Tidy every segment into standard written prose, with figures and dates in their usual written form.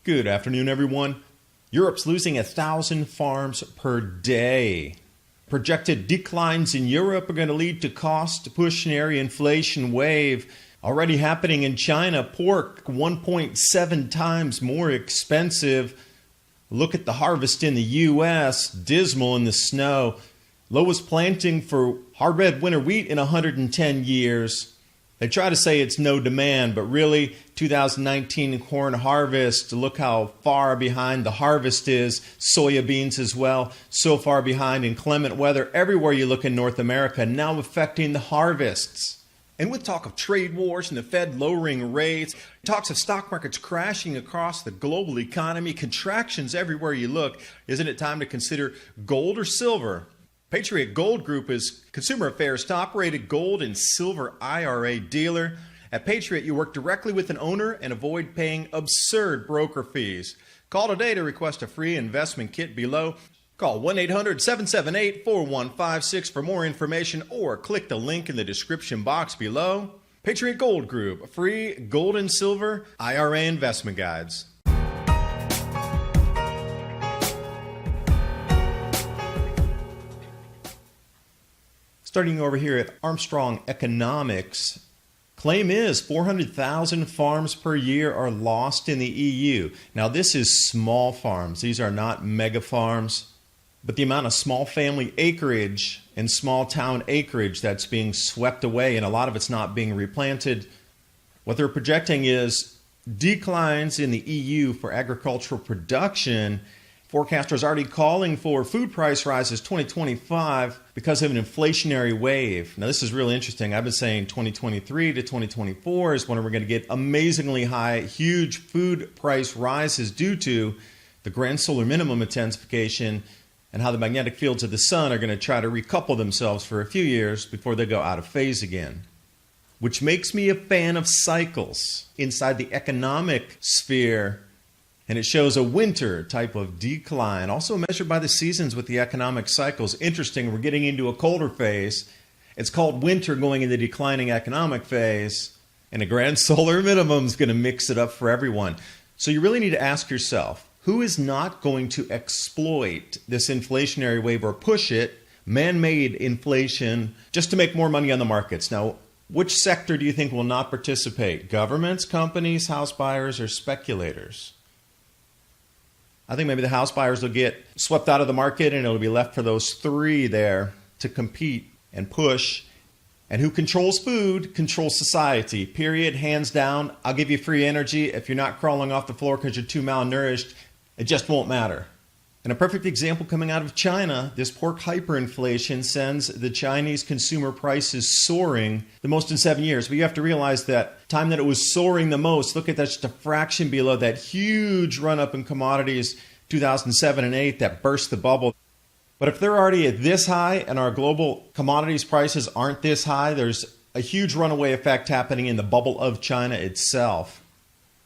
Good afternoon, everyone. Europe's losing 1,000 farms per day. Projected declines in Europe are going to lead to cost-pushionary inflation wave. Already happening in China, pork 1.7 times more expensive. Look at the harvest in the U.S., dismal in the snow. Lowest planting for hard red winter wheat in 110 years. They try to say it's no demand, but really 2019 corn harvest, look how far behind the harvest is. Soya beans as well, so far behind. Inclement weather everywhere you look in North America, now affecting the harvests. And with talk of trade wars and the Fed lowering rates, talks of stock markets crashing across the global economy, contractions everywhere you look, isn't it time to consider gold or silver? Patriot Gold Group is Consumer Affairs top-rated gold and silver IRA dealer. At Patriot, you work directly with an owner and avoid paying absurd broker fees. Call today to request a free investment kit below. Call 1-800-778-4156 for more information or click the link in the description box below. Patriot Gold Group, free gold and silver IRA investment guides. Starting over here at Armstrong Economics, claim is 400,000 farms per year are lost in the EU. Now this is small farms. These are not mega farms. But the amount of small family acreage and small town acreage that's being swept away, and a lot of it's not being replanted, what they're projecting is declines in the EU for agricultural production. Forecasters already calling for food price rises 2025 because of an inflationary wave. Now this is really interesting. I've been saying 2023 to 2024 is when we're going to get amazingly high, huge food price rises due to the grand solar minimum intensification and how the magnetic fields of the sun are going to try to recouple themselves for a few years before they go out of phase again. Which makes me a fan of cycles inside the economic sphere. And it shows a winter type of decline, also measured by the seasons with the economic cycles. Interesting, we're getting into a colder phase. It's called winter going into the declining economic phase. And a grand solar minimum is going to mix it up for everyone. So you really need to ask yourself, who is not going to exploit this inflationary wave or push it, man-made inflation, just to make more money on the markets? Now, which sector do you think will not participate? Governments, companies, house buyers, or speculators? I think maybe the house buyers will get swept out of the market and it'll be left for those three there to compete and push. And who controls food controls society, period, hands down. I'll give you free energy. If you're not crawling off the floor because you're too malnourished, it just won't matter. And a perfect example coming out of China, this pork hyperinflation sends the Chinese consumer prices soaring the most in 7 years. But you have to realize that time that it was soaring the most, look at that, just a fraction below that huge run up in commodities 2007 and 8 that burst the bubble. But if they're already at this high and our global commodities prices aren't this high, there's a huge runaway effect happening in the bubble of China itself.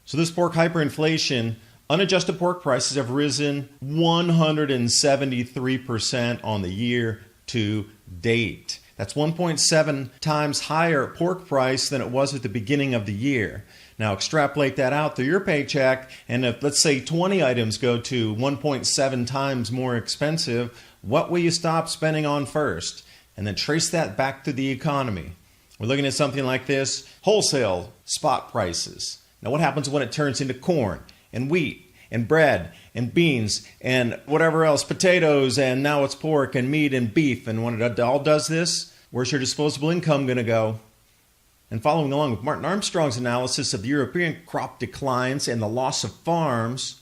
So this pork hyperinflation, unadjusted pork prices have risen 173% on the year to date. That's 1.7 times higher pork price than it was at the beginning of the year. Now extrapolate that out through your paycheck, and if let's say 20 items go to 1.7 times more expensive, what will you stop spending on first? And then trace that back to the economy. We're looking at something like this, wholesale spot prices. Now what happens when it turns into corn and wheat and bread and beans and whatever else, potatoes, and now it's pork and meat and beef? And when it all does this, where's your disposable income going to go? And following along with Martin Armstrong's analysis of the European crop declines and the loss of farms,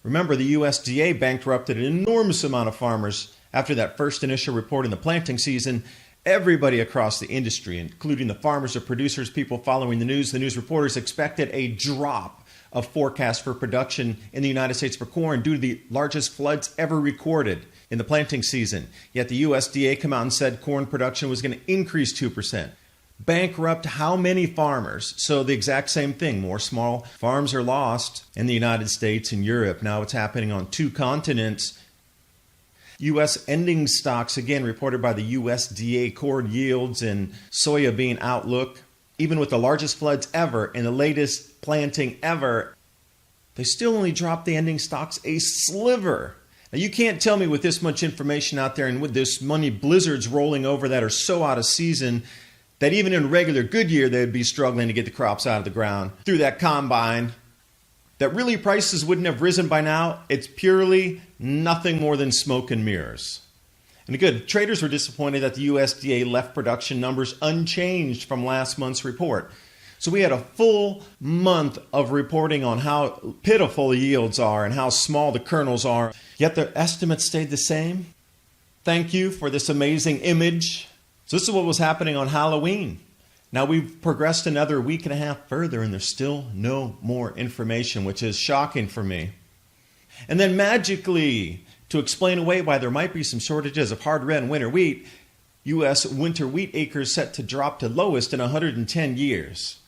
remember the USDA bankrupted an enormous amount of farmers after that first initial report in the planting season. Everybody across the industry, including the farmers, the producers, people following the news reporters, expected a drop of forecast for production in the United States for corn due to the largest floods ever recorded in the planting season. Yet the USDA came out and said corn production was going to increase 2%. Bankrupt how many farmers? So the exact same thing. More small farms are lost in the United States and Europe. Now it's happening on two continents. U.S. ending stocks, again, reported by the USDA corn yields and soya bean outlook. Even with the largest floods ever and the latest planting ever, they still only dropped the ending stocks a sliver. Now, you can't tell me with this much information out there and with this many blizzards rolling over that are so out of season that even in a regular good year, they'd be struggling to get the crops out of the ground through that combine, that really prices wouldn't have risen by now. It's purely nothing more than smoke and mirrors. And good, traders were disappointed that the USDA left production numbers unchanged from last month's report. So we had a full month of reporting on how pitiful the yields are and how small the kernels are, yet the estimates stayed the same. Thank you for this amazing image. So this is what was happening on Halloween. Now we've progressed another week and a half further and there's still no more information, which is shocking for me. And then magically, to explain away why there might be some shortages of hard red winter wheat, U.S. winter wheat acres set to drop to lowest in 110 years.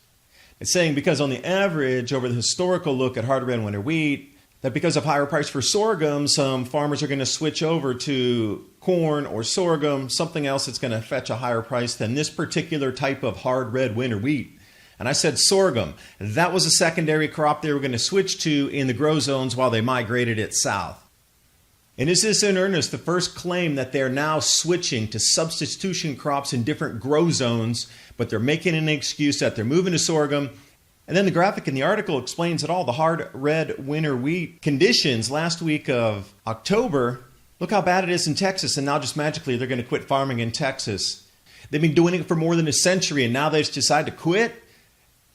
It's saying because on the average, over the historical look at hard red winter wheat, that because of higher price for sorghum, some farmers are going to switch over to corn or sorghum, something else that's going to fetch a higher price than this particular type of hard red winter wheat. And I said sorghum. That was a secondary crop they were going to switch to in the grow zones while they migrated it south. And is this in earnest the first claim that they're now switching to substitution crops in different grow zones, but they're making an excuse that they're moving to sorghum? And then the graphic in the article explains it all. The hard red winter wheat conditions last week of October, look how bad it is in Texas, and now just magically they're going to quit farming in Texas. They've been doing it for more than a century, and now they just decide to quit,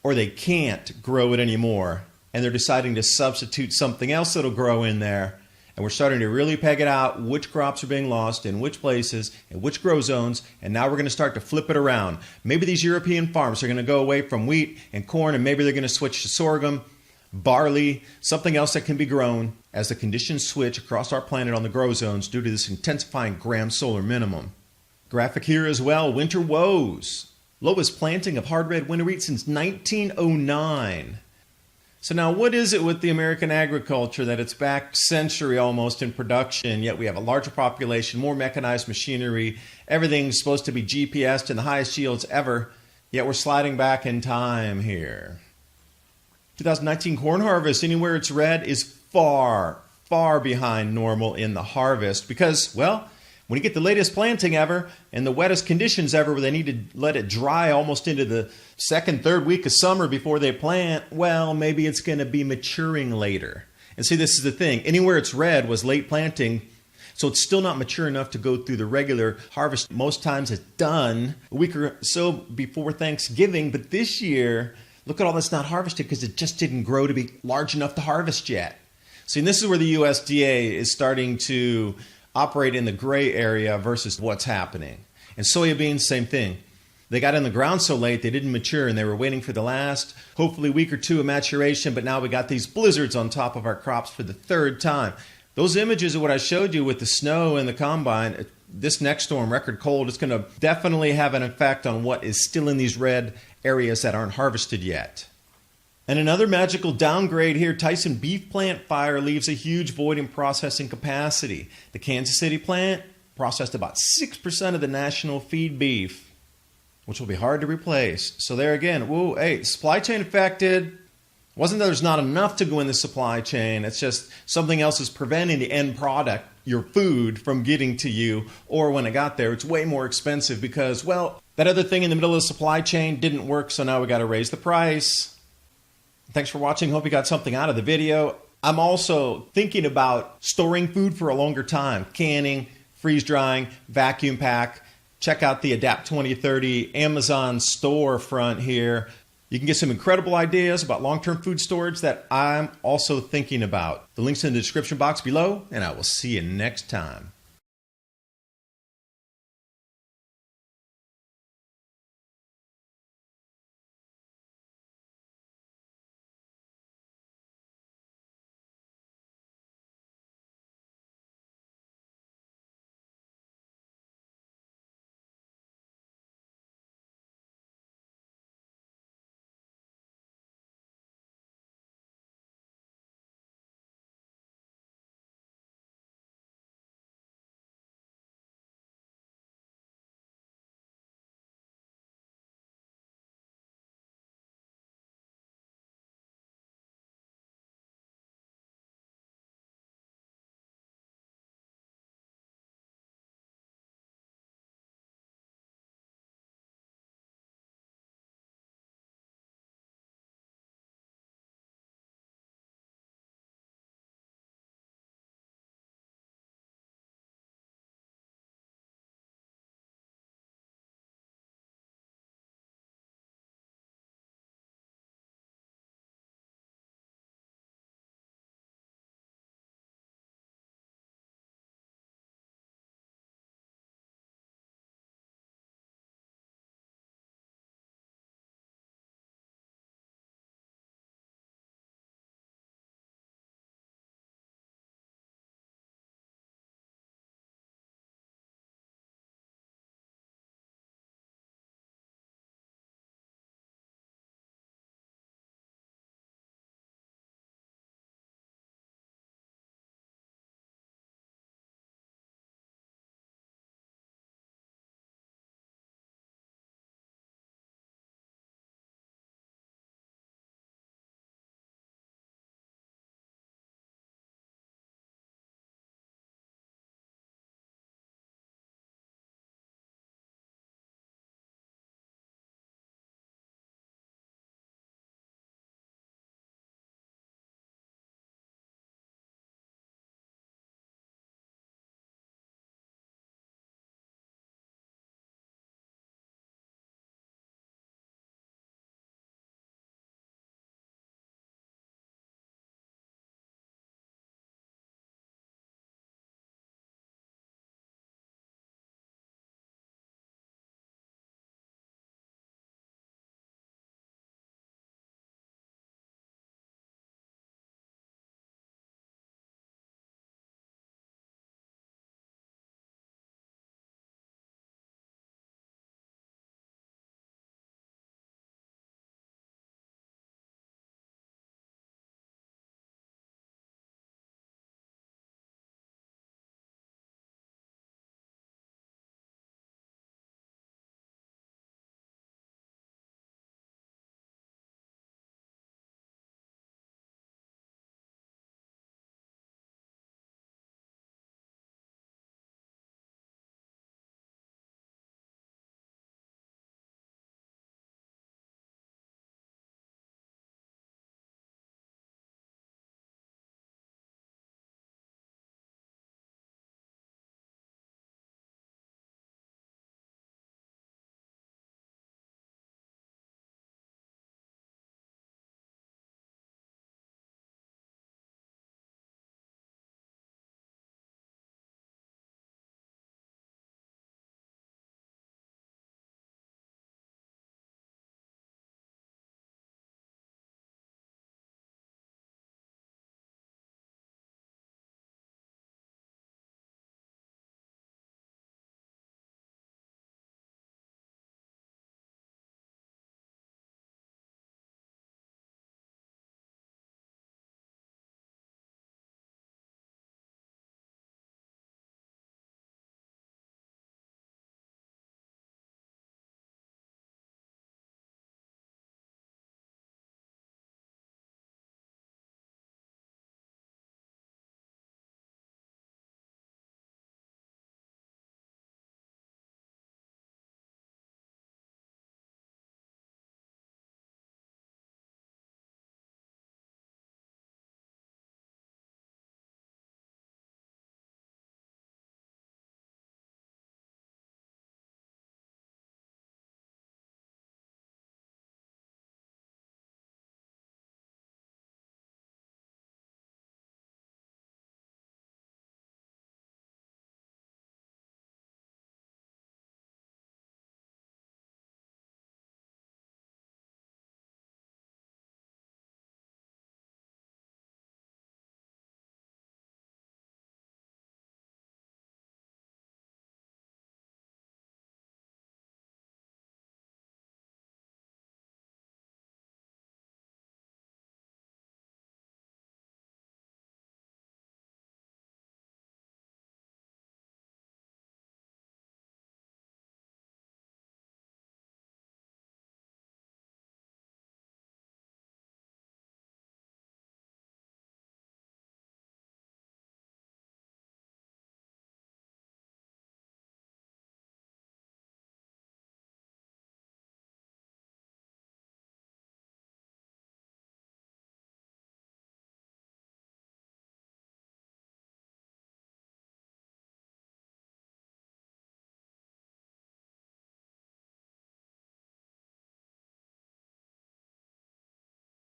or they can't grow it anymore, and they're deciding to substitute something else that'll grow in there. And we're starting to really peg it out, which crops are being lost in which places, in which grow zones, and now we're going to start to flip it around. Maybe these European farms are going to go away from wheat and corn, and maybe they're going to switch to sorghum, barley, something else that can be grown as the conditions switch across our planet on the grow zones due to this intensifying gram solar minimum. Graphic here as well, winter woes. Lowest planting of hard red winter wheat since 1909. So now what is it with the American agriculture that it's back century almost in production, yet we have a larger population, more mechanized machinery, everything's supposed to be GPSed and the highest yields ever, yet we're sliding back in time here. 2019 corn harvest, anywhere it's red, is far, far behind normal in the harvest because, well, when you get the latest planting ever and the wettest conditions ever where they need to let it dry almost into the second, third week of summer before they plant, well, maybe it's going to be maturing later. And see, this is the thing. Anywhere it's red was late planting, so it's still not mature enough to go through the regular harvest. Most times it's done a week or so before Thanksgiving, but this year, look at all that's not harvested because it just didn't grow to be large enough to harvest yet. See, and this is where the USDA is starting to operate in the gray area versus what's happening. And soybeans, same thing. They got in the ground so late, they didn't mature, and they were waiting for the last, hopefully, week or two of maturation, but now we got these blizzards on top of our crops for the third time. Those images of what I showed you with the snow and the combine, this next storm, record cold, is going to definitely have an effect on what is still in these red areas that aren't harvested yet. And another magical downgrade here, Tyson beef plant fire leaves a huge void in processing capacity. The Kansas City plant processed about 6% of the national feed beef, which will be hard to replace. So there again, whoa, hey, supply chain affected. Wasn't that there's not enough to go in the supply chain. It's just something else is preventing the end product, your food, from getting to you. Or when it got there, it's way more expensive because, well, that other thing in the middle of the supply chain didn't work, so now we got to raise the price. Thanks for watching. Hope you got something out of the video. I'm also thinking about storing food for a longer time. Canning, freeze drying, vacuum pack. Check out the Adapt 2030 Amazon storefront here. You can get some incredible ideas about long-term food storage that I'm also thinking about. The link's in the description box below, and I will see you next time.